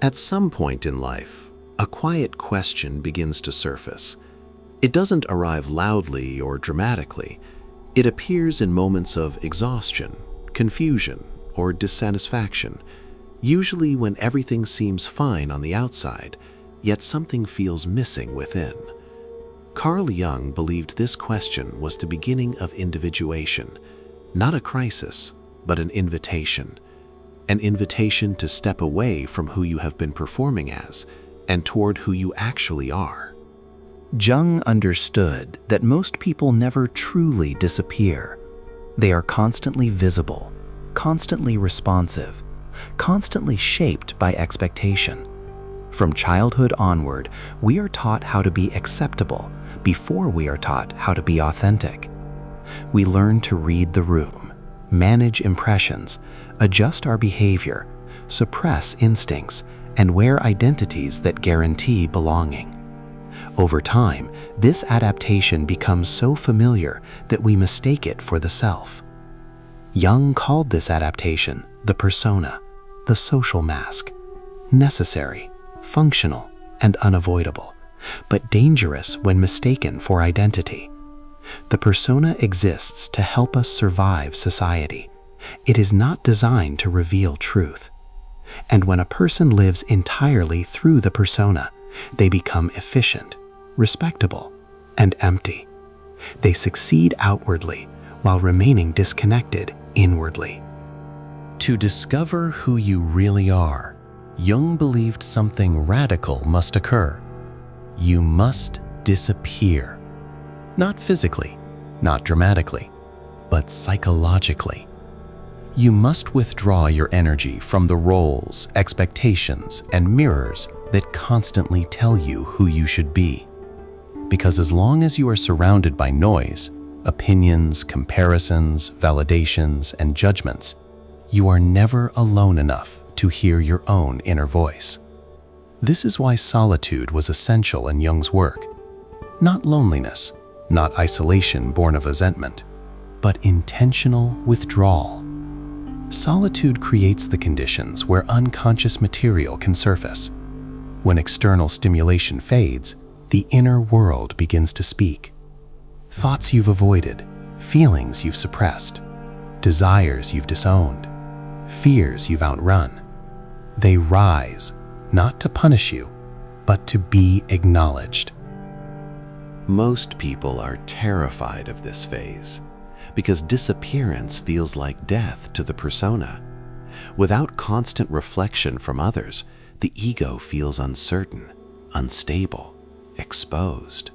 At some point in life, a quiet question begins to surface. It doesn't arrive loudly or dramatically. It appears in moments of exhaustion, confusion, or dissatisfaction, usually when everything seems fine on the outside, yet something feels missing within. Carl Jung believed this question was the beginning of individuation, not a crisis, but an invitation. An invitation to step away from who you have been performing as and toward who you actually are. Jung understood that most people never truly disappear. They are constantly visible, constantly responsive, constantly shaped by expectation. From childhood onward, we are taught how to be acceptable before we are taught how to be authentic. We learn to read the room, manage impressions, adjust our behavior, suppress instincts, and wear identities that guarantee belonging. Over time, this adaptation becomes so familiar that we mistake it for the self. Jung called this adaptation the persona, the social mask, necessary, functional, and unavoidable, but dangerous when mistaken for identity. The persona exists to help us survive society. It is not designed to reveal truth. And when a person lives entirely through the persona, they become efficient, respectable, and empty. They succeed outwardly while remaining disconnected inwardly. To discover who you really are, Jung believed something radical must occur. You must disappear. Not physically, not dramatically, but psychologically. You must withdraw your energy from the roles, expectations, and mirrors that constantly tell you who you should be. Because as long as you are surrounded by noise, opinions, comparisons, validations, and judgments, you are never alone enough to hear your own inner voice. This is why solitude was essential in Jung's work. Not loneliness, not isolation born of resentment, but intentional withdrawal. Solitude creates the conditions where unconscious material can surface. When external stimulation fades, the inner world begins to speak. Thoughts you've avoided, feelings you've suppressed, desires you've disowned, fears you've outrun. They rise, not to punish you, but to be acknowledged. Most people are terrified of this phase, because disappearance feels like death to the persona. Without constant reflection from others, the ego feels uncertain, unstable, exposed.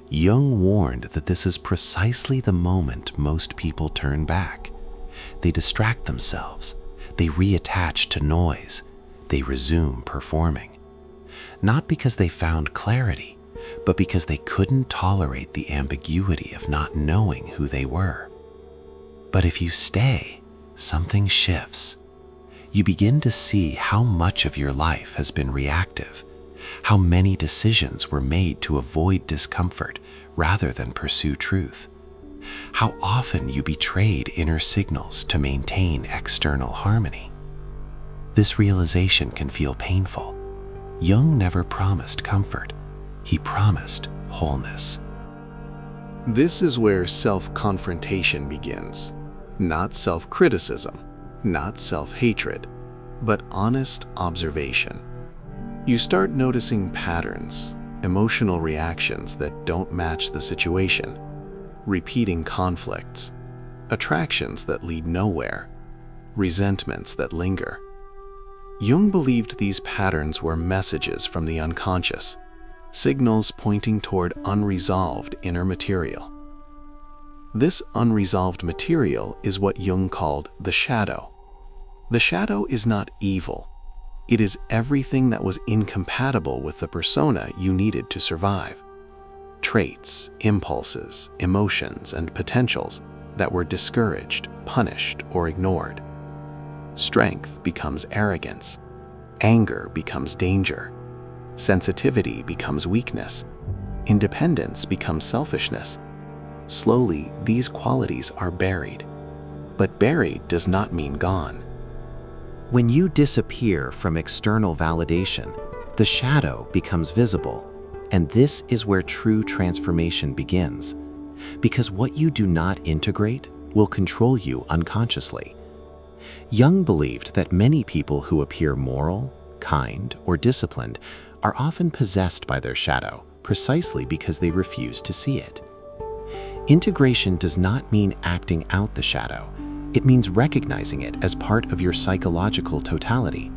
Jung warned that this is precisely the moment most people turn back. They distract themselves, they reattach to noise, they resume performing. Not because they found clarity, but because they couldn't tolerate the ambiguity of not knowing who they were. But if you stay, something shifts. You begin to see how much of your life has been reactive, how many decisions were made to avoid discomfort rather than pursue truth, how often you betrayed inner signals to maintain external harmony. This realization can feel painful. Jung never promised comfort. He promised wholeness. This is where self-confrontation begins. Not self-criticism, not self-hatred, but honest observation. You start noticing patterns, emotional reactions that don't match the situation, repeating conflicts, attractions that lead nowhere, resentments that linger. Jung believed these patterns were messages from the unconscious, signals pointing toward unresolved inner material. This unresolved material is what Jung called the shadow. The shadow is not evil. It is everything that was incompatible with the persona you needed to survive. Traits, impulses, emotions, and potentials that were discouraged, punished, or ignored. Strength becomes arrogance. Anger becomes danger. Sensitivity becomes weakness. Independence becomes selfishness. Slowly, these qualities are buried. But buried does not mean gone. When you disappear from external validation, the shadow becomes visible, and this is where true transformation begins. Because what you do not integrate will control you unconsciously. Jung believed that many people who appear moral, kind, or disciplined are often possessed by their shadow, precisely because they refuse to see it. Integration does not mean acting out the shadow. It means recognizing it as part of your psychological totality.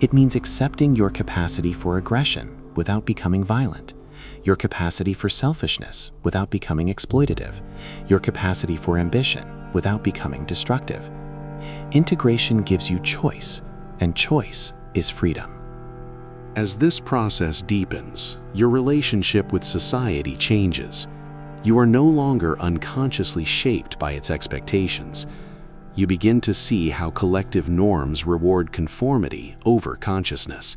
It means accepting your capacity for aggression without becoming violent, your capacity for selfishness without becoming exploitative, your capacity for ambition without becoming destructive. Integration gives you choice, and choice is freedom. As this process deepens, your relationship with society changes. You are no longer unconsciously shaped by its expectations. You begin to see how collective norms reward conformity over consciousness,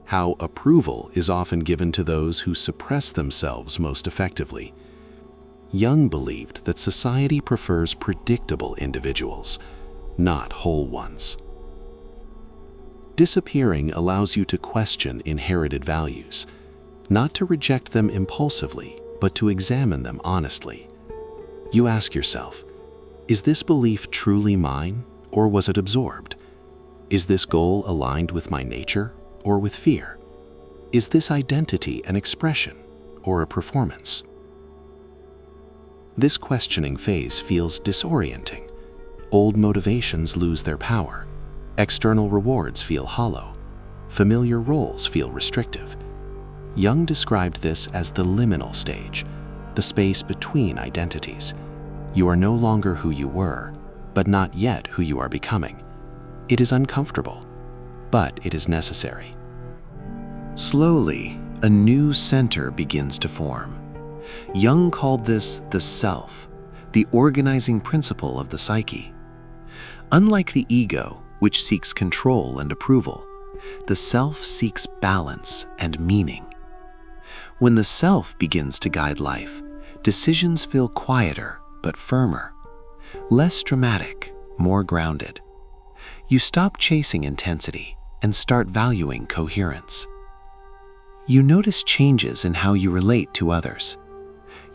how approval is often given to those who suppress themselves most effectively. Jung believed that society prefers predictable individuals, not whole ones. Disappearing allows you to question inherited values, not to reject them impulsively, but to examine them honestly. You ask yourself, is this belief truly mine, or was it absorbed? Is this goal aligned with my nature, or with fear? Is this identity an expression, or a performance? This questioning phase feels disorienting. Old motivations lose their power. External rewards feel hollow. Familiar roles feel restrictive. Jung described this as the liminal stage, the space between identities. You are no longer who you were, but not yet who you are becoming. It is uncomfortable, but it is necessary. Slowly, a new center begins to form. Jung called this the self, the organizing principle of the psyche. Unlike the ego, which seeks control and approval, the self seeks balance and meaning. When the self begins to guide life, decisions feel quieter but firmer, less dramatic, more grounded. You stop chasing intensity and start valuing coherence. You notice changes in how you relate to others.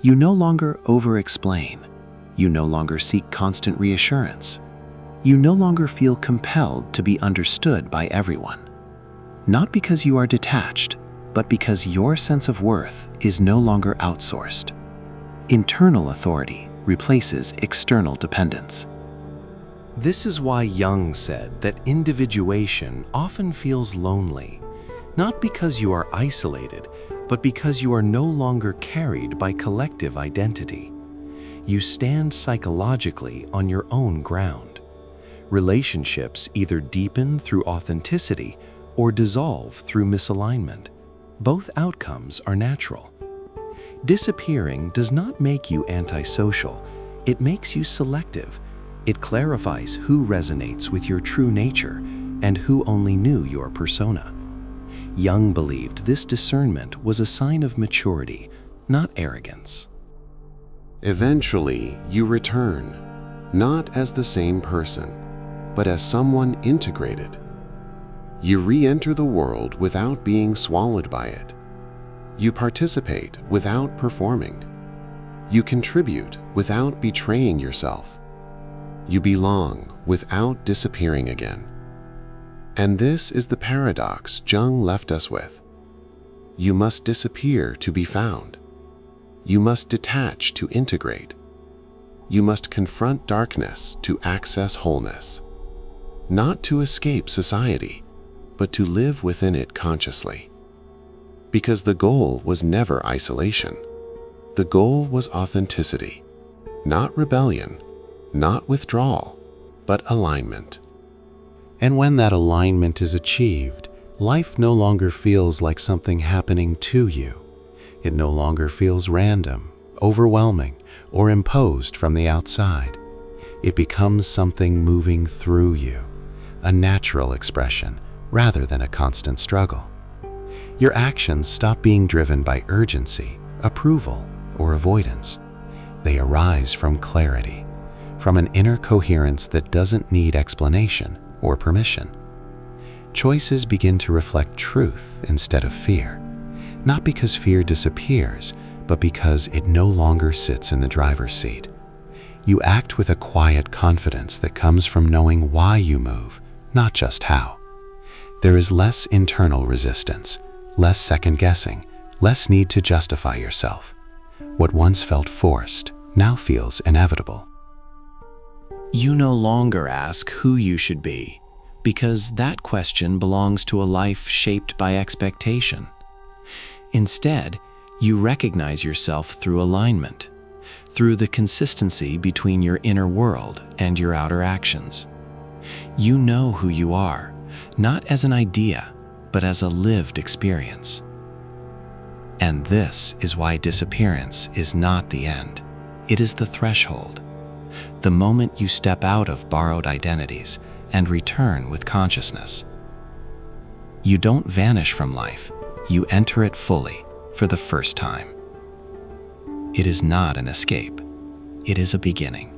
You no longer over-explain. You no longer seek constant reassurance. You no longer feel compelled to be understood by everyone. Not because you are detached, but because your sense of worth is no longer outsourced. Internal authority replaces external dependence. This is why Jung said that individuation often feels lonely, not because you are isolated, but because you are no longer carried by collective identity. You stand psychologically on your own ground. Relationships either deepen through authenticity or dissolve through misalignment. Both outcomes are natural. Disappearing does not make you antisocial. It makes you selective. It clarifies who resonates with your true nature and who only knew your persona. Jung believed this discernment was a sign of maturity, not arrogance. Eventually, you return, not as the same person, but as someone integrated. You re-enter the world without being swallowed by it. You participate without performing. You contribute without betraying yourself. You belong without disappearing again. And this is the paradox Jung left us with. You must disappear to be found. You must detach to integrate. You must confront darkness to access wholeness. Not to escape society, but to live within it consciously. Because the goal was never isolation. The goal was authenticity, not rebellion, not withdrawal, but alignment. And when that alignment is achieved, life no longer feels like something happening to you. It no longer feels random, overwhelming, or imposed from the outside. It becomes something moving through you, a natural expression rather than a constant struggle. Your actions stop being driven by urgency, approval, or avoidance. They arise from clarity, from an inner coherence that doesn't need explanation or permission. Choices begin to reflect truth instead of fear, not because fear disappears, but because it no longer sits in the driver's seat. You act with a quiet confidence that comes from knowing why you move, not just how. There is less internal resistance, less second-guessing, less need to justify yourself. What once felt forced now feels inevitable. You no longer ask who you should be, because that question belongs to a life shaped by expectation. Instead, you recognize yourself through alignment, through the consistency between your inner world and your outer actions. You know who you are, not as an idea, but as a lived experience. And this is why disappearance is not the end. It is the threshold, the moment you step out of borrowed identities and return with consciousness. You don't vanish from life, you enter it fully for the first time. It is not an escape, it is a beginning.